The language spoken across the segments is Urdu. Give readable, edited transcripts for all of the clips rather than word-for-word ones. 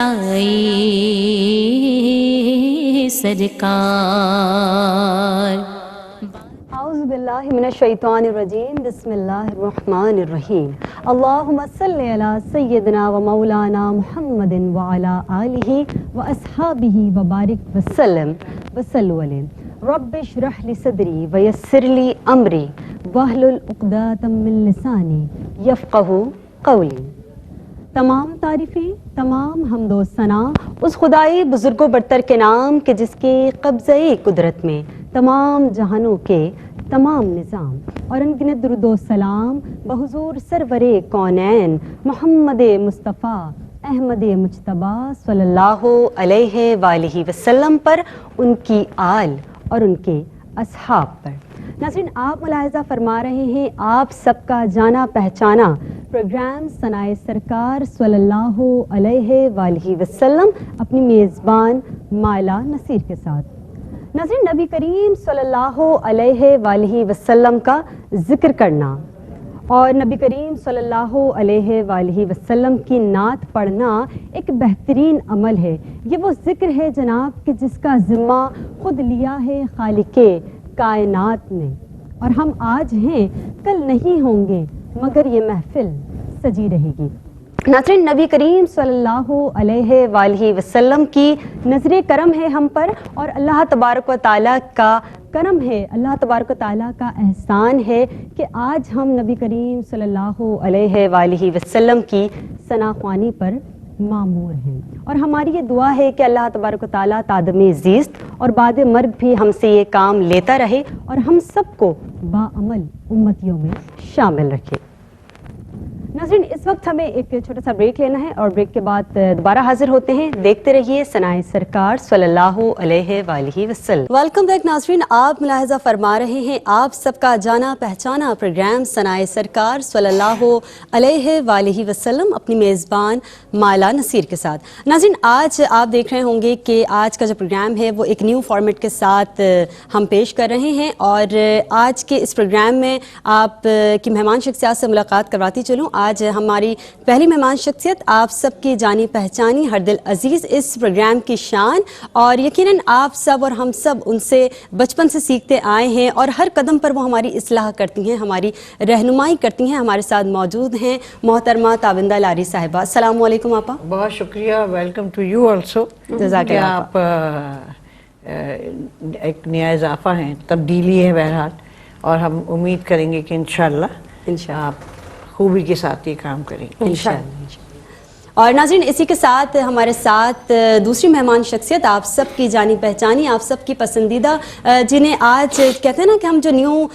آئی سرکار اعوذ باللہ من الشیطان الرجیم بسم اللہ الرحمن الرحیم اللہم صلی علی سیدنا و مولانا محمد وعلی آلہ و اصحابہ وبارک وسلم وصلوا علیہ رب اشرح لی صدری ویسر لی امری واحلل عقدۃ من لسانی یفقہوا قولی۔ تمام تعریفیں، تمام حمد و ثنا اس خدائی بزرگ و برتر کے نام کے جس کے قبضہ قدرت میں تمام جہانوں کے تمام نظام، اور انگنت درود و سلام بحضور سرور کونین محمد مصطفیٰ احمد مجتبیٰ صلی اللہ علیہ وآلہ وسلم پر، ان کی آل اور ان کے اصحاب پر۔ ناظرین، آپ ملاحظہ فرما رہے ہیں آپ سب کا جانا پہچانا پروگرام ثنائے سرکار صلی اللہ علیہ وآلہ وسلم اپنی میزبان مائلہ نصیر کے ساتھ۔ ناظرین، نبی کریم صلی اللہ علیہ وآلہ وسلم کا ذکر کرنا اور نبی کریم صلی اللہ علیہ وآلہ وسلم کی نعت پڑھنا ایک بہترین عمل ہے۔ یہ وہ ذکر ہے جناب کہ جس کا ذمہ خود لیا ہے خالق کائنات نے، اور ہم آج ہیں کل نہیں ہوں گے مگر یہ محفل سجی رہے گی۔ ناظرین، نبی کریم صلی اللہ علیہ وآلہ وسلم کی نظر کرم ہے ہم پر، اور اللہ تبارک و تعالیٰ کا کرم ہے، اللہ تبارک و تعالیٰ کا احسان ہے کہ آج ہم نبی کریم صلی اللہ علیہ وآلہ وسلم کی ثنا خوانی پر معمور ہیں، اور ہماری یہ دعا ہے کہ اللہ تبارک و تعالیٰ تادم زیست اور بعد مرگ بھی ہم سے یہ کام لیتا رہے اور ہم سب کو باعمل امتیوں میں شامل رکھے۔ ناظرین، اس وقت ہمیں ایک چھوٹا سا بریک لینا ہے اور بریک کے بعد دوبارہ حاضر ہوتے ہیں۔ دیکھتے رہیے ثنائے سرکار صلی اللہ علیہ وآلہ وسلم۔ ویلکم بیک ناظرین، آپ ملاحظہ فرما رہے ہیں آپ سب کا جانا پہچانا پروگرام ثنائے سرکار صلی اللہ علیہ وآلہ وسلم اپنی میزبان مائلہ نصیر کے ساتھ۔ ناظرین، آج آپ دیکھ رہے ہوں گے کہ آج کا جو پروگرام ہے وہ ایک نیو فارمیٹ کے ساتھ ہم پیش کر رہے ہیں، اور آج کے اس پروگرام میں آپ کی مہمان شخصیات سے ملاقات کرواتی چلوں۔ آج ہماری پہلی مہمان شخصیت آپ سب کی جانی پہچانی ہر دل عزیز اس پروگرام کی شان، اور یقیناً آپ سب اور ہم سب ان سے بچپن سے سیکھتے آئے ہیں، اور ہر قدم پر وہ ہماری اصلاح کرتی ہیں، ہماری رہنمائی کرتی ہیں۔ ہمارے ساتھ موجود ہیں محترمہ تابندہ لاری صاحبہ۔ السلام علیکم آپا۔ بہت شکریہ، ویلکم ٹو یو آلسو۔ جزاک اللہ۔ آپ ایک نیا اضافہ ہیں، تبدیلی ہے بہرحال، اور ہم امید کریں گے کہ انشاءاللہ آپ خوبی کے ساتھ یہ کام کریں گے انشاءاللہ۔ اور ناظرین، اسی کے ساتھ ہمارے ساتھ دوسری مہمان شخصیت آپ سب کی جانی پہچانی، آپ سب کی پسندیدہ، جنہیں آج کہتے ہیں نا کہ ہم جو نیو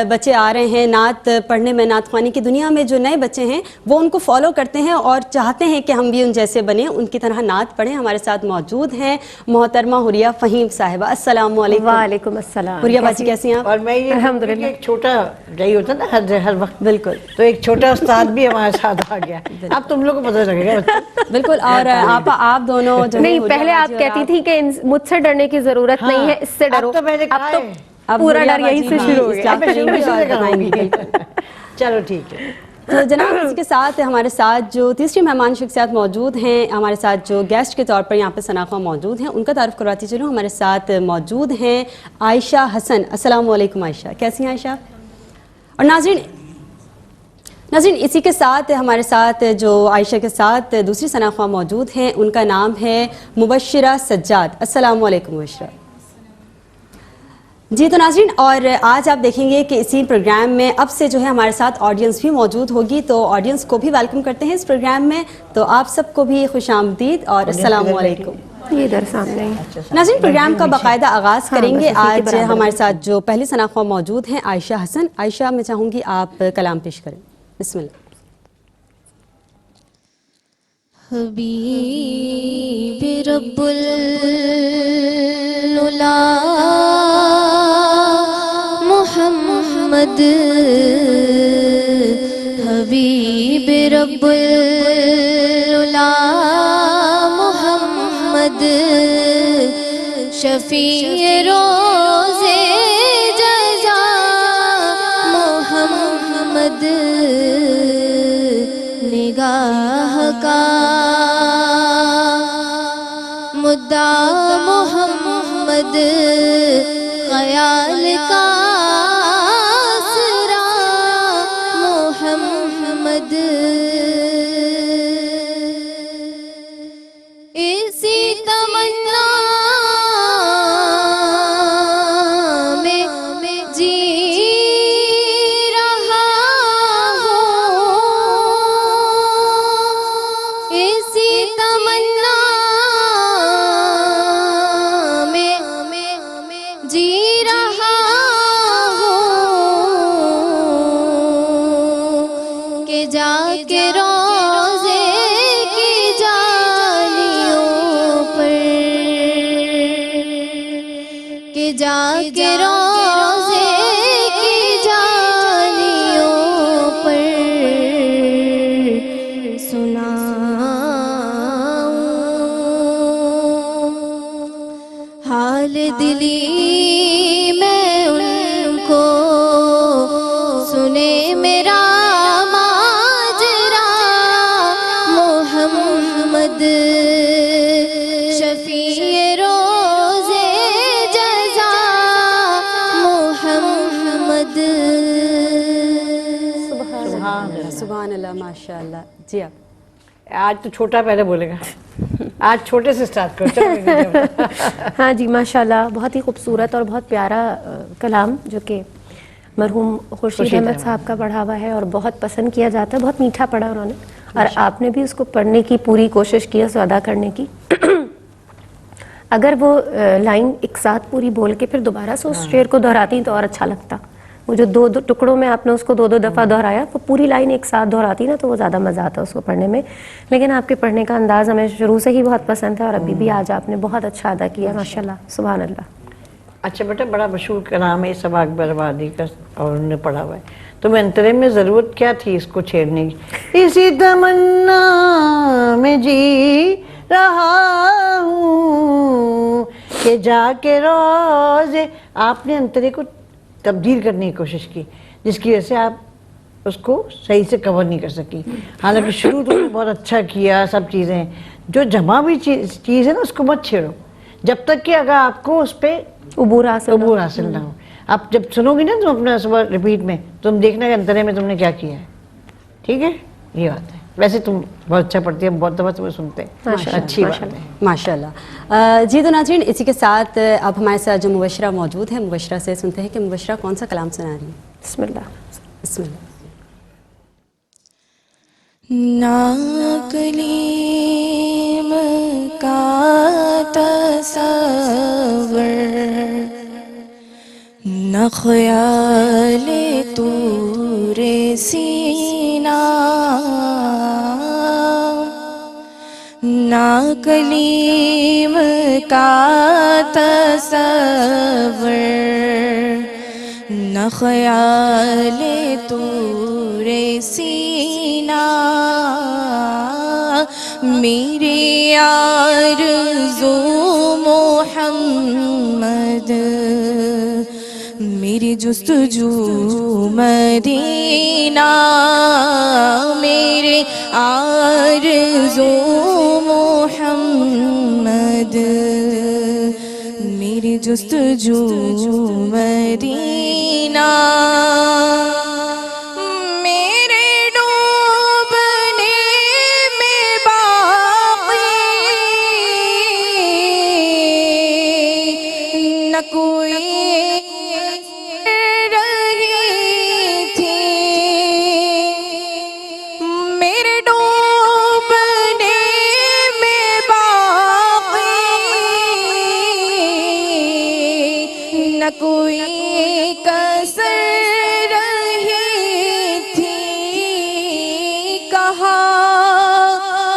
بچے آ رہے ہیں نعت پڑھنے میں، نعت خوانی کی دنیا میں جو نئے بچے ہیں وہ ان کو فالو کرتے ہیں اور چاہتے ہیں کہ ہم بھی ان جیسے بنیں، ان کی طرح نعت پڑھیں۔ ہمارے ساتھ موجود ہیں محترمہ حریہ فہیم صاحبہ۔ السلام علیکم۔ وعلیکم السلام۔ حریہ باجی کیسی ہیں آپ؟ اور میں یہ الحمدللہ ایک چھوٹا رہی ہوتا نا ہر وقت، بالکل تو ایک چھوٹا استاد بھی ہمارے ساتھ آ گیا۔ اب تم لوگ کو پتہ لگے گا بالکل۔ اور آپ دونوں جو نہیں، پہلے آپ کہتی تھی کہ مجھ سے ڈرنے کی ضرورت نہیں ہے، اس سے ڈرو۔ اب تو میں نے کہا ہے، پورا ڈر یہیں سے شروع ہو گیا۔ چلو ٹھیک ہے۔ تو جناب، اس کے ساتھ ہمارے ساتھ جو تیسری مہمان شخصیات موجود ہیں، ہمارے ساتھ جو گیسٹ کے طور پر یہاں پہ ثنا خواں موجود ہیں، ان کا تعارف کرواتی چلوں۔ ہمارے ساتھ موجود ہیں عائشہ حسن۔ السلام علیکم عائشہ، کیسی ہیں عائشہ؟ اور ناظرین اسی کے ساتھ ہمارے ساتھ جو عائشہ کے ساتھ دوسری ثنا خواں موجود ہیں، ان کا نام ہے مبشرہ سجاد۔ السلام علیکم مبشرہ جی۔ تو ناظرین، اور آج آپ دیکھیں گے کہ اسی پروگرام میں اب سے جو ہے ہمارے ساتھ آڈینس بھی موجود ہوگی، تو آڈینس کو بھی ویلکم کرتے ہیں اس پروگرام میں۔ تو آپ سب کو بھی خوش آمدید اور السلام علیکم۔ یہ ادھر سامنے ہی۔ ناظرین، پروگرام کا باقاعدہ آغاز کریں گے۔ آج ہمارے ساتھ جو پہلی ثنا خواں موجود ہیں عائشہ حسن۔ عائشہ، میں چاہوں گی آپ کلام پیش کریں، بسم اللہ۔ حبیب رب العلا محمد، حبیب رب العلا محمد، شفیع روز جزا محمد، نگاہ کا مدعا محمد خیال کا آسرا محمد اسی تمنا میں جی رہا ہوں اسی تمنا میں جی رہا ہوں کہ جا کے روزے کی جالیوں پر کہ جا کے روزے کی جالیوں پر سناؤں حال دلی میں ان کو سنے میرا ماجرا محمد شفیع روزے جزا محمد سبحان اللہ ماشاء اللہ. جی آپ آج تو چھوٹا پہلے بولے گا, آج چھوٹے سے سٹارٹ کرو. ہاں جی ماشاءاللہ, بہت ہی خوبصورت اور بہت پیارا کلام جو کہ مرحوم خورشید احمد صاحب کا پڑھا ہوا ہے اور بہت پسند کیا جاتا ہے. بہت میٹھا پڑھا انہوں نے, اور آپ نے بھی اس کو پڑھنے کی پوری کوشش کی, اس کو ادا کرنے کی. اگر وہ لائن ایک ساتھ پوری بول کے پھر دوبارہ سے اس شعر کو دہراتی تو اور اچھا لگتا. وہ جو دو ٹکڑوں میں آپ نے اس کو دو دفعہ دہرایا, وہ پوری لائن ایک ساتھ دہراتی نا تو وہ زیادہ مزہ آتا اس کو پڑھنے میں. لیکن آپ کے پڑھنے کا انداز ہمیں شروع سے ہی بہت پسند ہے, اور ابھی بھی آج آپ نے بہت اچھا ادا کیا ماشاءاللہ. سبحان اللہ. اچھا بیٹا, بڑا مشہور کلام ہے سبا اکبر آبادی کا, اور انہوں نے پڑھا ہوا ہے. تو میں انترے میں ضرورت کیا تھی اس کو چھیڑنے کی؟ اسی تمنا میں جی رہا ہوں کہ جا کے روزے. آپ نے انترے کو تبدیل کرنے کی کوشش کی, جس کی وجہ سے آپ اس کو صحیح سے کور نہیں کر سکی. حالانکہ شروع تو بہت اچھا کیا, سب چیزیں, جو جمع بھی چیز ہے نا اس کو مت چھیڑو جب تک کہ اگر آپ کو اس پہ عبور حاصل نہ ہو. آپ جب سنو گی نا تم اپنا صبح ریپیٹ میں, تم دیکھنا کہ انترے میں تم نے کیا کیا ہے. ٹھیک ہے, یہ بات ہے. ویسے تم بہت اچھا پڑھتی ہے, بہت دفعہ تمہیں سنتے ہیں, اچھی بات ہے ماشاء اللہ. جی تو ناظرین, اسی کے ساتھ اب ہمارے ساتھ جو مبشرہ موجود ہے, مبشرہ سے سنتے ہیں کہ مبشرہ کون سا کلام سنا رہی ہیں. بسم اللہ. بسم اللہ. نہ کلیم کا تصور نہ خیال طور سینہ نہ کلیم کا تصور نہ خیال طور سینہ میری آرزو محمد میری جستجو مدینہ میرے آرزو محمد میری جستجو مدینہ میرے ڈوبنے میں باقی نہ کوئی کوئی کسر رہی تھی کہا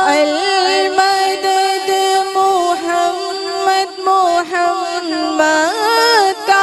المدد محمد محمد کا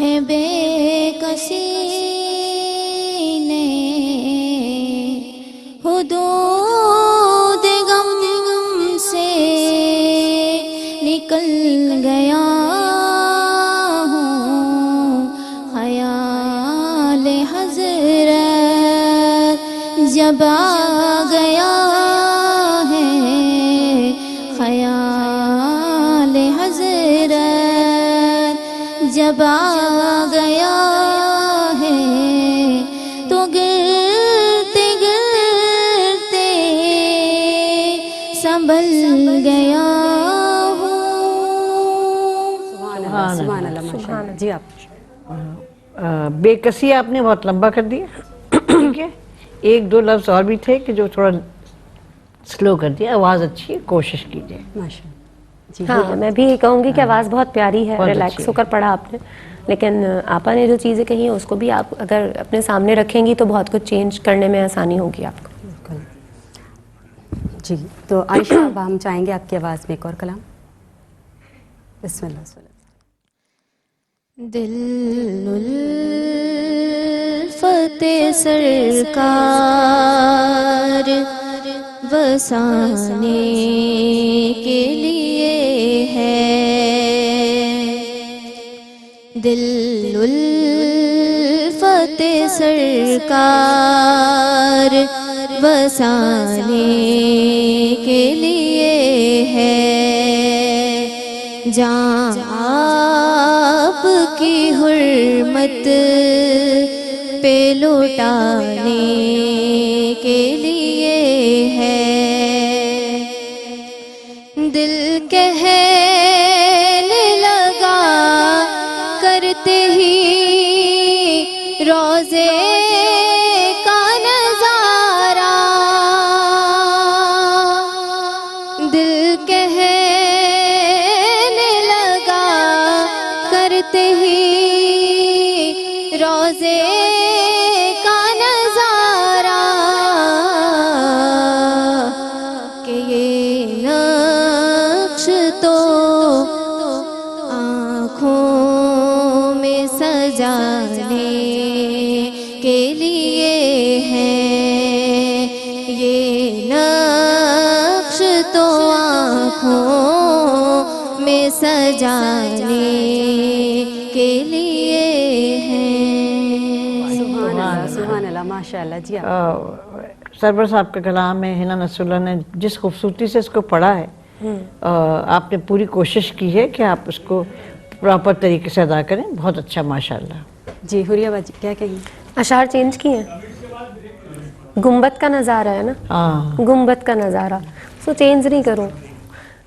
ہے بے کسی نے حدود غم سے نکل گیا ہوں خیال حضرت جب آ گیا ہے خیال حضرت جب آ گیا ہے تو گرتے گرتے سنبھل گیا ہوں. سبحان اللہ سبحان اللہ ماشاء اللہ. جی آپ بے کسی آپ نے بہت لمبا کر دیا. ٹھیک ہے, ایک دو لفظ اور بھی تھے کہ جو تھوڑا سلو کر دیا. آواز اچھی ہے, کوشش کیجیے. ماشاء اللہ. جی ہاں میں بھی کہوں گی کہ آواز بہت پیاری ہے, بہت ریلیکس اچھی ہو کر پڑھا آپ نے. لیکن آپا نے جو چیزیں کہی ہیں اس کو بھی آپ اگر اپنے سامنے رکھیں گی تو بہت کچھ چینج کرنے میں آسانی ہوگی آپ کو. بالکل. جی تو عائشہ اب ہم چاہیں گے آپ کی آواز میں ایک اور کلام. بسم اللہ صلی اللہ. دل الفت سرکار بسانے کے لیے ہے, دل الفت سرکار بسانے کے لیے ہے, جہاں آپ کی حرمت پہ لوٹانے کے لیے ہے, دل کہنے لگا کرتے ہی روزے کا نظارہ, دل کہنے لگا کرتے ہی روزے کا نظارہ کہ یہ نقش تو آنکھوں میں سجانے کے لیے ہے, یہ نقش تو آنکھوں میں سجانے کے لیے ہے. سبحان اللہ سبحان اللہ ماشاء اللہ. جی آپ سرور صاحب کا کلام ہے, ہنا نصر اللہ نے جس خوبصورتی سے اس کو پڑھا ہے, آپ نے پوری کوشش کی ہے کہ آپ اس کو پراپر طریقے سے ادا کریں. بہت اچھا ماشاءاللہ. جی حوریہ باجی کیا کہیں گے؟ اشعار چینج کیے ہیں. گنبد کا نظارہ ہے نا, ہاں گنبد کا نظارہ, اس کو چینج نہیں کروں.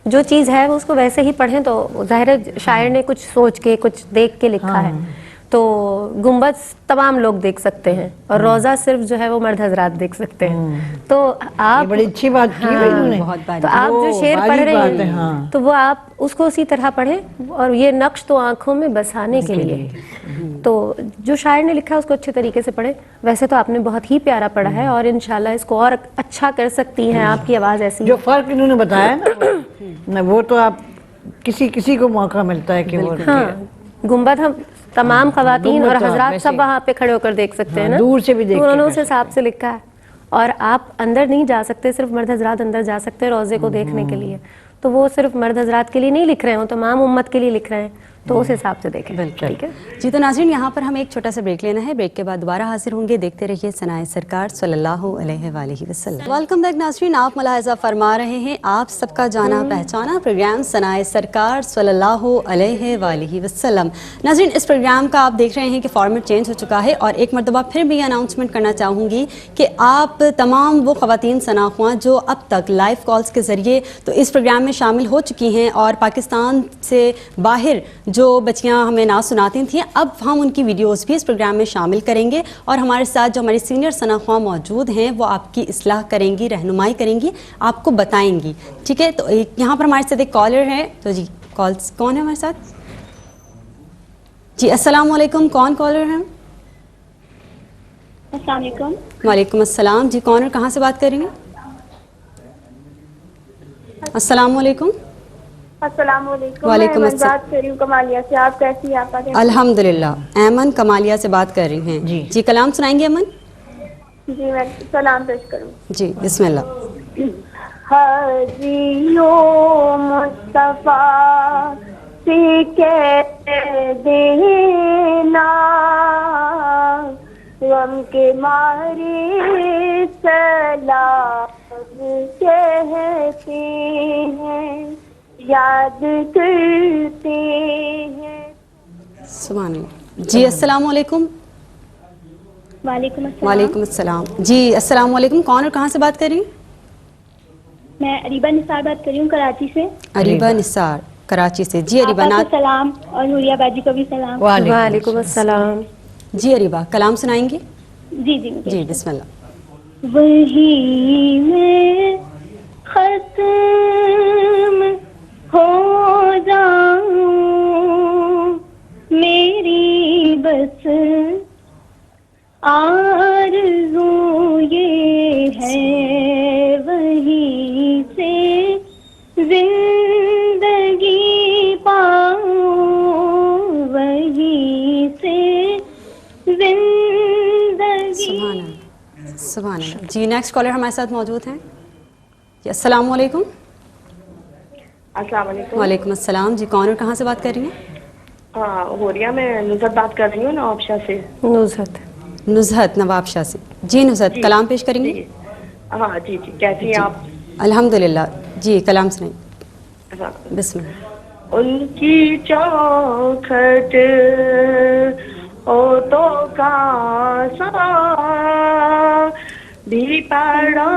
جو چیز ہے وہ اس کو ویسے ہی پڑھیں تو ظاہر ہے شاعر نے کچھ سوچ کے کچھ دیکھ کے لکھا ہے. تو گنبد تمام لوگ دیکھ سکتے ہیں اور روزہ صرف جو ہے وہ مرد حضرات دیکھ سکتے ہیں. تو آپ بڑی اچھی بات کی بھائی انہوں نے. بہت تو آپ جو شعر پڑھ رہے ہیں ہاں تو وہ آپ اس کو اسی طرح پڑھیں, اور یہ نقش تو آنکھوں میں بسانے کے لیے. تو جو شاعر نے لکھا ہے اس کو اچھے طریقے سے پڑھیں. ویسے تو آپ نے بہت ہی پیارا پڑھا ہے اور انشاءاللہ اس کو اور اچھا کر سکتی ہیں. آپ کی آواز ایسی جو فرق انہوں نے بتایا نا وہ تو آپ کسی کو موقع ملتا ہے کہ وہ ہاں گنبد ہم تمام خواتین اور حضرات سب وہاں پہ کھڑے ہو کر دیکھ سکتے ہیں نا, دور سے بھی دیکھ انہوں نے اس حساب سے لکھا ہے. اور آپ اندر نہیں جا سکتے, صرف مرد حضرات اندر جا سکتے ہیں روزے کو دیکھنے کے لیے. تو وہ صرف مرد حضرات کے لیے نہیں لکھ رہے ہیں, وہ تمام امت کے لیے لکھ رہے ہیں. تو اس حساب سے دیکھیں. ٹھیک ہے جی. تو ناظرین یہاں پر ہمیں ایک چھوٹا سا بریک لینا ہے, بریک کے بعد دوبارہ حاضر ہوں گے. دیکھتے رہیے ثنائے سرکار صلی اللہ علیہ وآلہ وسلم. ویلکم بیک ناظرین, آپ ملاحظہ فرما رہے ہیں آپ سب کا جانا پہچانا پروگرام ثنائے سرکار صلی اللہ علیہ وآلہ وسلم. ناظرین اس پروگرام کا آپ دیکھ رہے ہیں کہ فارمیٹ چینج ہو چکا ہے, اور ایک مرتبہ پھر بھی یہ اناؤنسمنٹ کرنا چاہوں گی کہ آپ تمام وہ خواتین ثناخواں جو اب تک لائیو کالز کے ذریعے تو اس پروگرام میں شامل ہو چکی ہیں اور پاکستان سے باہر جو بچیاں ہمیں نعت سناتی تھیں, اب ہم ان کی ویڈیوز بھی اس پروگرام میں شامل کریں گے. اور ہمارے ساتھ جو ہماری سینئر ثناخواں موجود ہیں وہ آپ کی اصلاح کریں گی, رہنمائی کریں گی, آپ کو بتائیں گی. ٹھیک ہے, تو یہاں پر ہمارے ساتھ ایک کالر ہے. تو جی کالز کون ہے ہمارے ساتھ؟ جی السلام علیکم, کون کالر ہیں؟ السلام علیکم. وعلیکم السلام. جی کون اور کہاں سے بات کر رہی ہیں؟ السلام علیکم. السلام علیکم. وعلیکم میں السلام. بات کر رہی ہوں کمالیہ سے. آپ کیسی ہیں؟ آپ کیسی ہیں؟ الحمدللہ. ایمن کمالیہ سے بات کر رہی ہیں. جی کلام سنائیں گے ایمن؟ جی میں سلام پیش کروں. جی بسم اللہ. حاجیوں مصطفیٰ سے کہہ دینا غم کے مارے سلام کہتے ہیں یاد کرتے ہیں. سبحان اللہ. جی السلام علیکم. وعلیکم السلام. وعلیکم السلام. جی السلام علیکم. کون اور کہاں سے بات کر رہی ہیں؟ میں اریبہ نثار بات کر رہی ہوں کراچی سے. اریبہ نثار کراچی سے. جی اریبہ آپا کو نات. سلام اور نوریہ باجی کو بھی سلام. وعلیکم السلام. جی اریبہ کلام سنائیں گے؟ جی جی میں جی بسم اللہ. وہی میں ختم ہو جاؤں میری بس آرزو یہ ہے وہی سے زندگی پاؤں وہی سے زندگی. سبحان اللہ. سبحان اللہ. جی نیکسٹ کالر ہمارے ساتھ موجود ہیں. جی السلام علیکم. السلام علیکم. وعلیکم السلام. جی کون اور کہاں سے بات کر رہی ہیں؟ ہاں ہوریا میں نظر بات کر رہی ہوں نواب شاہ سے. نزہت. نزہت نواب شاہ سے. جی نزہت کلام پیش کریں گے؟ جی ہاں جی جی کیسی ہیں جی آپ؟ الحمدللہ. جی کلام سنائیں. ہاں. بسم اللہ. ان کی چوکھٹ او تو کا سا بھی پڑا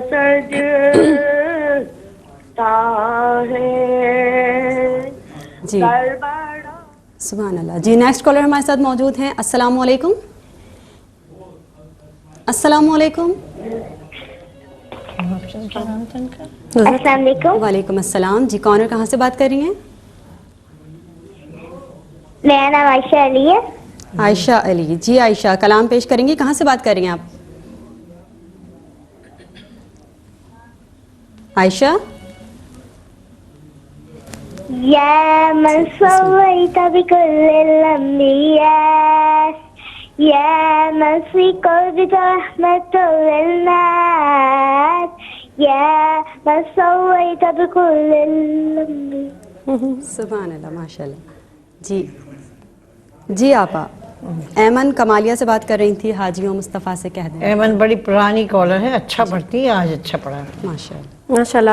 سجتا ہے جی سر بڑا. سبحان اللہ. جی نیکسٹ کالر ہمارے ساتھ موجود ہیں. السلام علیکم. السلام علیکم. السلام علیکم. وعلیکم السلام. جی کون اور کہاں سے بات کر رہی ہیں؟ میرا نام عائشہ علی ہے. عائشہ علی. جی عائشہ کلام پیش کریں گی. کہاں سے بات کر رہی ہیں آپ؟ عائشہ. يا من صليت بكل الأنبياء يا من في قلبك رحمة للناس يا من صليت بكل الأنبياء. سبحان اللہ ماشاء اللہ. جی جی آپا ایمن کمالیہ سے بات کر رہی تھی. حاجیوں مصطفیٰ سے کہہ دیں. ایمن بڑی پرانی کالر ہے. اچھا پڑھتی ہے. آج اچھا پڑھا. ماشاء اللہ. ماشاء اللہ.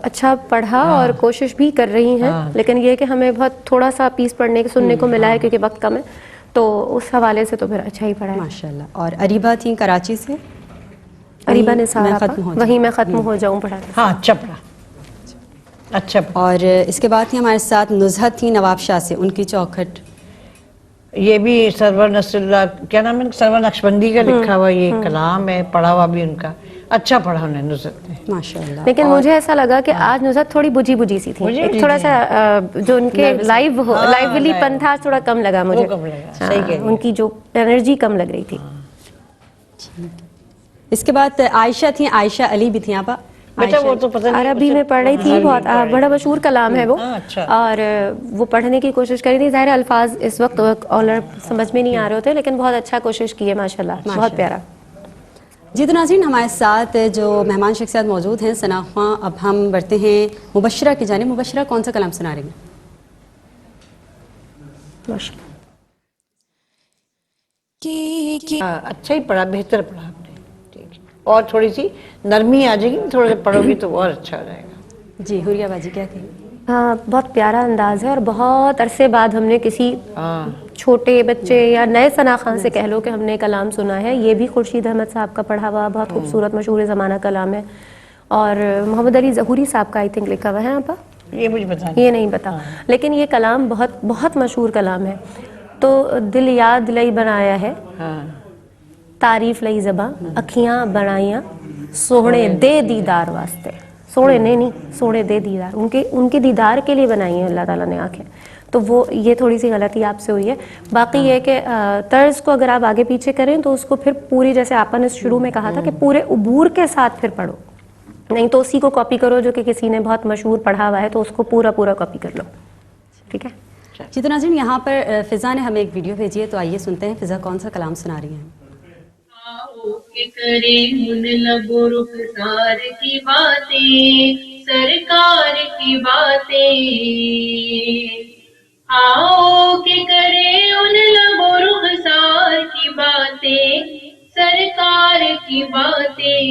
اچھا پڑھا اور کوشش بھی کر رہی ہیں لیکن یہ کہ ہمیں بہت تھوڑا سا پیس پڑھنے کے سننے کو ملا ہے کیونکہ وقت کم ہے تو اس حوالے سے تو پھر اچھا ہی پڑھا ہے. ماشاء اللہ. اور اریبہ تھیں کراچی سے. اریبہ نثار میں آپا. ختم ہو وہیں میں ختم ہو جاؤں پڑھا. ہاں اچھا پڑھا. اچھا پڑھا. اور اس کے بعد تھی ہمارے ساتھ نزہت تھیں نواب شاہ سے. ان کی چوکھٹ یہ بھی سرور نصر اللہ کیا نام ہے سرور نقشبندی کا لکھا ہوا یہ کلام ہے. پڑھا ہوا بھی ان کا. اچھا پڑھا انہیں نزہت نے. ماشاء اللہ. لیکن مجھے ایسا لگا کہ آج نزہت تھوڑی بجھی بجھی سی تھی. ایک تھوڑا سا جو ان کے لائیولی پن تھا تھوڑا کم لگا مجھے. ان کی جو انرجی کم لگ رہی تھی. اس کے بعد عائشہ تھیں. عائشہ علی بھی تھیں. آپا بیٹا وہ تو پتہ نہیں عربی میں پڑھ رہی تھی. بہت بڑا مشہور کلام ہے وہ اور وہ پڑھنے کی کوشش کری تھی. ظاہر الفاظ اس وقت سمجھ میں نہیں آ رہے ہوتے لیکن بہت اچھا کوشش کی ہے ماشاءاللہ. بہت پیارا. جی تو ناظرین ہمارے ساتھ جو مہمان شخصیات موجود ہیں ثنا خواں. اب ہم بڑھتے ہیں مبشرہ کی جانب. مبشرہ کون سا کلام سنا رہی ہیں؟ اچھا ہی پڑھا. بہتر پڑھا آپ نے. ٹھیک ہے. اور تھوڑی سی نرمی آ جائے گی. تھوڑا سا پڑھو گی تو اور اچھا ہو جائے گا. جی حوریہ باجی کیا کہیں؟ ہاں بہت پیارا انداز ہے اور بہت عرصے بعد ہم نے کسی چھوٹے بچے یا نئے ثنا خان سے کہہ لو کہ ہم نے کلام سنا ہے. یہ بھی خورشید احمد صاحب کا پڑھا ہوا بہت خوبصورت مشہور زمانہ کلام ہے اور محمد علی ظہوری صاحب کا آئی تھنک لکھا ہوا ہے. آپا یہ مجھے پتا یہ نہیں پتا لیکن یہ کلام بہت بہت مشہور کلام ہے. تو دل یاد لئی بنایا ہے تعریف لئی زباں اکھیاں بنائیاں سوہنے دے دیدار واسطے. سوڑے نہیں سوڑے دے دیدار. ان کے دیدار کے لیے بنائی ہیں اللہ تعالیٰ نے آنکھیں. تو وہ یہ تھوڑی سی غلطی آپ سے ہوئی ہے. باقی یہ کہ طرز کو اگر آپ آگے پیچھے کریں تو اس کو پھر پوری جیسے آپ نے شروع میں کہا تھا کہ پورے عبور کے ساتھ پھر پڑھو. نہیں تو اسی کو کاپی کرو جو کہ کسی نے بہت مشہور پڑھا ہوا ہے تو اس کو پورا پورا کاپی کر لو. ٹھیک ہے. جی تو ناظرین یہاں پر فضا نے ہمیں ایک ویڈیو بھیجی ہے، تو آئیے سنتے ہیں فضا کون سا کلام سنا رہی ہیں. کہ کرے ان لب و رخسار کی باتیں، سرکار کی باتیں. آؤ کہ کرے ان لب و رخسار کی باتیں، سرکار کی باتیں.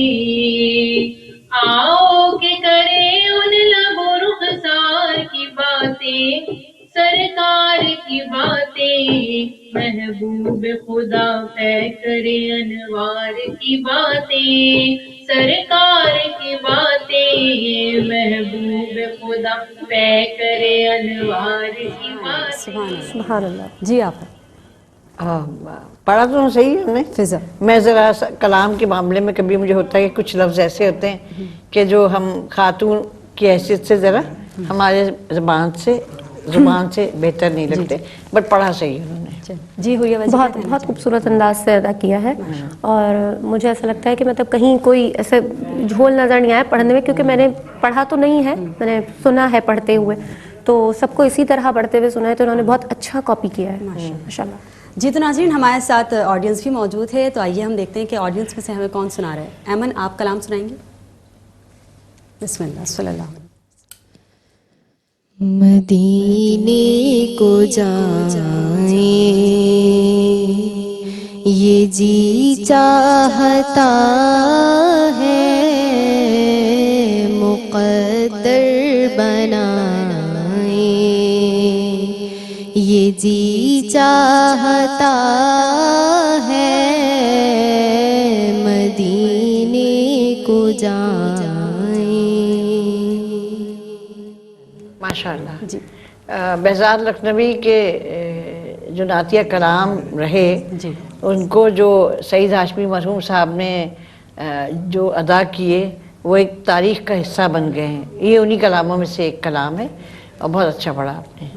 آؤ کہ کرے ان لب و رخسار کی باتیں، سرکار کی باتیں. محبوب خدا پہ کرے انوار کی باتیں، سرکار کی باتیں. محبوب خدا پہ کرے انوار کی باتیں. سبحان اللہ. جی آپ پڑھا تو صحیح ہے نے. فضا. میں ذرا کلام کے معاملے میں کبھی مجھے ہوتا ہے کہ کچھ لفظ ایسے ہوتے ہیں کہ جو ہم خاتون کی حیثیت سے ذرا ہمارے زبان سے بہتر نہیں لگتے، بٹ پڑھا صحیح انہوں نے. جی ہوئی بہت بہت خوبصورت انداز سے ادا کیا ہے، اور مجھے ایسا لگتا ہے کہ مطلب کہیں کوئی ایسے جھول نظر نہیں آیا پڑھنے میں، کیونکہ میں نے پڑھا تو نہیں ہے، میں نے سنا ہے پڑھتے ہوئے، تو سب کو اسی طرح پڑھتے ہوئے سنا ہے، تو انہوں نے بہت اچھا کاپی کیا ہے ماشاء اللہ. جی تو ناظرین ہمارے ساتھ آڈینس بھی موجود ہے، تو آئیے ہم دیکھتے ہیں کہ آڈینس میں سے ہمیں کون سنا رہا ہے. ایمن آپ کلام سنائیں گے؟ بسم اللہ صلی اللہ علیہ. مدینے کو جائیں یہ جی چاہتا ہے، مقدر بنائیں یہ جی چاہتا ہے، مدینے کو جائیں. ماشاءاللہ. جی بہزاد لکھنوی کے جو نعتیہ کلام رہے جی ان کو جو سعید ہاشمی مرحوم صاحب نے جو ادا کیے وہ ایک تاریخ کا حصہ بن گئے ہیں. یہ انہی کلاموں میں سے ایک کلام ہے اور بہت اچھا پڑھا آپ نے.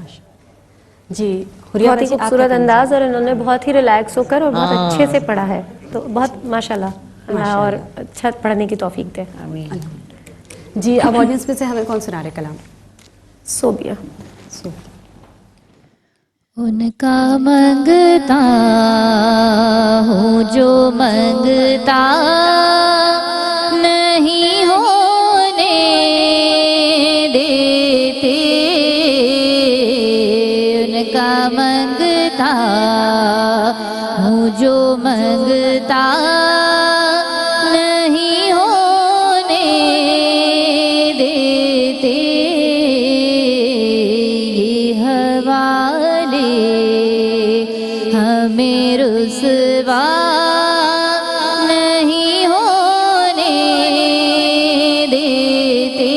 جی بہت ہی خوبصورت انداز، اور انہوں نے بہت ہی ریلیکس ہو کر اور بہت اچھے سے پڑھا ہے، تو بہت ماشاءاللہ اللہ اور اچھا پڑھنے کی توفیق دے. آمین. جی اب آڈینس میں سے ہمیں کون سنا رہے کلام؟ صوبیہ. ان کا منگتا ہوں جو منگتا نہیں ہونے دیتے، ان کا منگتا ہوں جو منگتا نہیں ہونے دیتے. یہ حوالے ہمیں رسوا نہیں ہونے دیتے.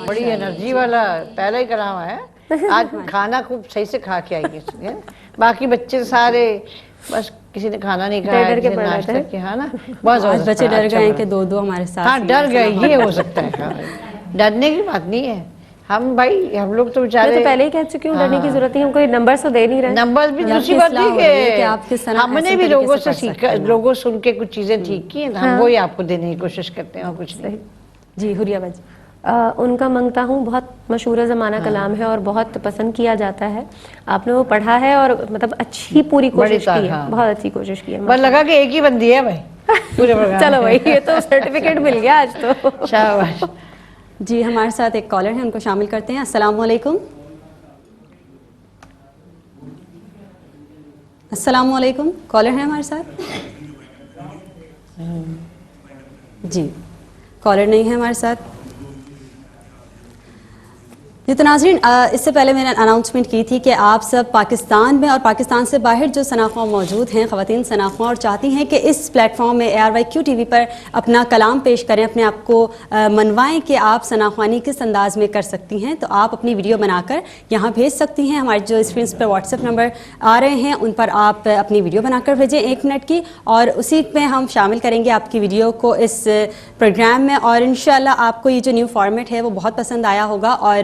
بڑی انرجی والا پہلا ہی کلام ہے. آج کھانا خوب صحیح سے کھا کے آئیے. باقی بچے سارے بس کسی نے کھانا نہیں کھایا، کسی نے ناشتہ کیا نا. بہت آج بچے ڈر گئے ہیں کہ دو ہمارے ساتھ. ہاں ڈر گئے، یہ ہو سکتا ہے. ڈرنے کی بات نہیں ہے. ہم بھائی ہم لوگ تو میں بیچارے تو پہلے ہی کہہ چکی ہوں ڈرنے کی ضرورت نہیں، ہم کوئی نمبر تو دے نہیں رہے. نمبر بھی دوسری بات نہیں کہ آپ کس طرح ہم نے بھی لوگوں سے سیکھا، لوگوں سن کے کچھ چیزیں ٹھیک کی ہیں، ہم وہی آپ کو دینے کی کوشش کرتے ہیں اور کچھ نہیں. جی حریہ باجی. ان کا منگتا ہوں بہت مشہور زمانہ کلام ہے اور بہت پسند کیا جاتا ہے. آپ نے وہ پڑھا ہے اور مطلب اچھی پوری کوشش کی ہے، بہت اچھی کوشش کی ہے. بس لگا کہ ایک ہی بندی ہے بھائی پورے پروگرام. چلو بھائی یہ تو سرٹیفکیٹ مل گیا آج تو. شاباش. جی ہمارے ساتھ ایک کالر ہیں، ان کو شامل کرتے ہیں. السلام علیکم. السلام علیکم. کالر ہیں ہمارے ساتھ؟ جی کالر نہیں ہے ہمارے ساتھ. جی تو ناظرین اس سے پہلے میں نے اناؤنسمنٹ کی تھی کہ آپ سب پاکستان میں اور پاکستان سے باہر جو ثناء موجود ہیں، خواتین ثناء اور چاہتی ہیں کہ اس پلیٹ فارم میں ARYQ TV پر اپنا کلام پیش کریں، اپنے آپ کو منوائیں کہ آپ ثناء خوانی کس انداز میں کر سکتی ہیں، تو آپ اپنی ویڈیو بنا کر یہاں بھیج سکتی ہیں. ہمارے جو اسکرینس پر واٹس ایپ نمبر آ رہے ہیں ان پر آپ اپنی ویڈیو بنا کر بھیجیں 1 منٹ کی، اور اسی میں ہم شامل کریں گے آپ کی ویڈیو کو اس پروگرام میں. اور انشاءاللہ آپ کو یہ جو نیو فارمیٹ ہے وہ بہت پسند آیا ہوگا، اور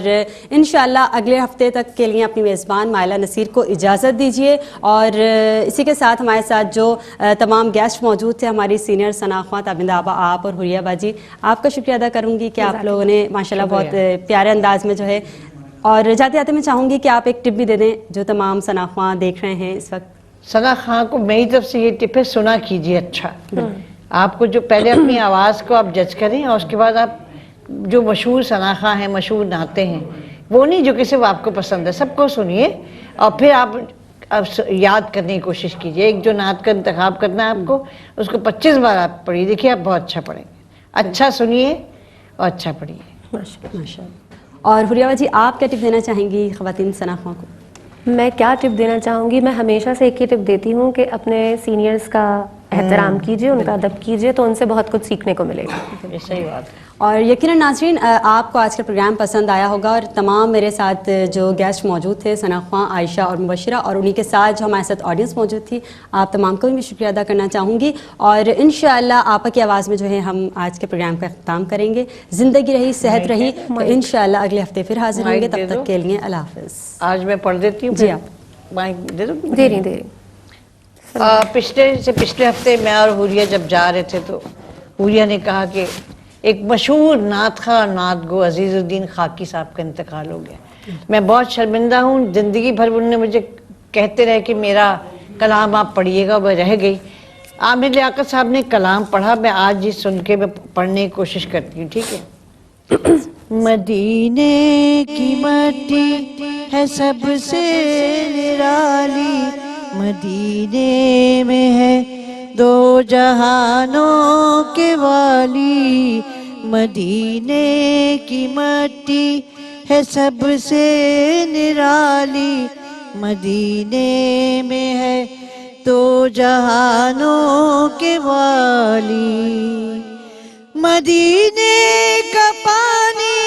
انشاءاللہ اگلے ہفتے تک کے لیے اپنی میزبان مائلہ نصیر کو اجازت دیجیے، اور اسی کے ساتھ ہمارے ساتھ جو تمام گیسٹ موجود تھے، ہماری سینئر ثنا خواں، تابندہ آبا آپ اور حوریہ باجی، آپ کا شکریہ ادا کروں گی کہ آپ لوگوں نے ماشاءاللہ بہت پیارے انداز میں جو ہے، اور جاتے جاتے میں چاہوں گی کہ آپ ایک ٹپ بھی دے دیں جو تمام ثنا خواں دیکھ رہے ہیں اس وقت۔ ثنا خواں کو میری طرف سے یہ ٹپ ہے، سنا کیجیے اچھا۔ آپ کو جو پہلے اپنی آواز کو آپ جج کریں، اور اس کے بعد آپ جو مشہور ثنا خواں ہیں، مشہور نعتیں ہیں، وہ نہیں جو کہ صرف آپ کو پسند ہے، سب کو سنیے، اور پھر آپ یاد کرنے کی کوشش کیجیے۔ ایک جو نعت کا انتخاب کرنا ہے آپ کو، اس کو 25 بار آپ پڑھیے، دیکھیے آپ بہت اچھا پڑھیں گے۔ اچھا سنیے اور اچھا پڑھیے۔ ماشاءاللہ۔ اور حوریہ باجی آپ کیا ٹپ دینا چاہیں گی خواتین ثنا خواں کو؟ میں کیا ٹپ دینا چاہوں گی، میں ہمیشہ سے ایک ہی ٹپ دیتی ہوں کہ اپنے سینئرز کا احترام کیجیے، ان کا ادب کیجیے، تو ان سے بہت کچھ سیکھنے کو ملے گا۔ یہ صحیح بات ہے۔ اور یقیناً ناظرین آپ کو آج کا پروگرام پسند آیا ہوگا، اور تمام میرے ساتھ جو گیسٹ موجود تھے ثنا خواں، عائشہ اور مبشرہ، اور انہی کے ساتھ جو ہمارے ساتھ آڈینس موجود تھی، آپ تمام کو بھی شکریہ ادا کرنا چاہوں گی، اور انشاءاللہ آپا کی آواز میں جو ہے ہم آج کے پروگرام کا اختتام کریں گے۔ زندگی رہی، صحت رہی، تو انشاءاللہ اگلے ہفتے پھر حاضر ہوں گے، تب تک کے لیے اللہ حافظ۔ آج میں پڑھ دیتی ہوں۔ جی آپ مائک دے دوں؟ دے رہی پچھلے ہفتے میں اور حوریہ جب جا رہے تھے تو حوریہ نے کہا کہ ایک مشہور نعت خواں اور نعت گو عزیز الدین خاکی صاحب کا انتقال ہو گیا۔ میں بہت شرمندہ ہوں، زندگی بھر انہوں نے مجھے کہتے رہے کہ میرا کلام آپ پڑھیے گا، وہ رہ گئی۔ عامر لیاقت صاحب نے کلام پڑھا، میں آج ہی سن کے میں پڑھنے کی کوشش کرتی ہوں، ٹھیک ہے؟ مدینے کی مٹی ہے سب سے نرالی، مدینے میں ہے دو جہانوں کے والی، مدینے کی مٹی ہے سب سے نرالی، مدینے میں ہے دو جہانوں کے والی، مدینے کا پانی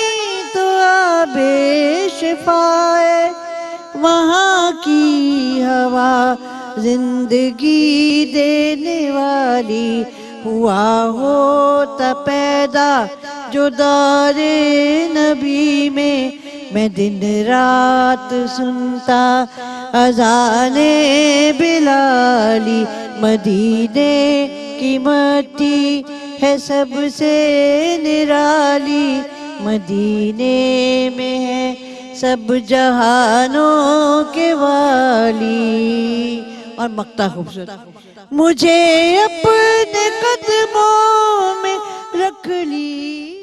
تو آب شفا ہے، وہاں کی ہوا زندگی دینے والی، ہوا ہوتا پیدا جو دور نبی میں دن رات سنتا اذان بلالی، مدینے کی مٹی ہے سب سے نرالی، مدینے میں ہے سب جہانوں کے والی۔ اور مقطع خوبصورت، مجھے اپنے قدموں میں رکھ لی۔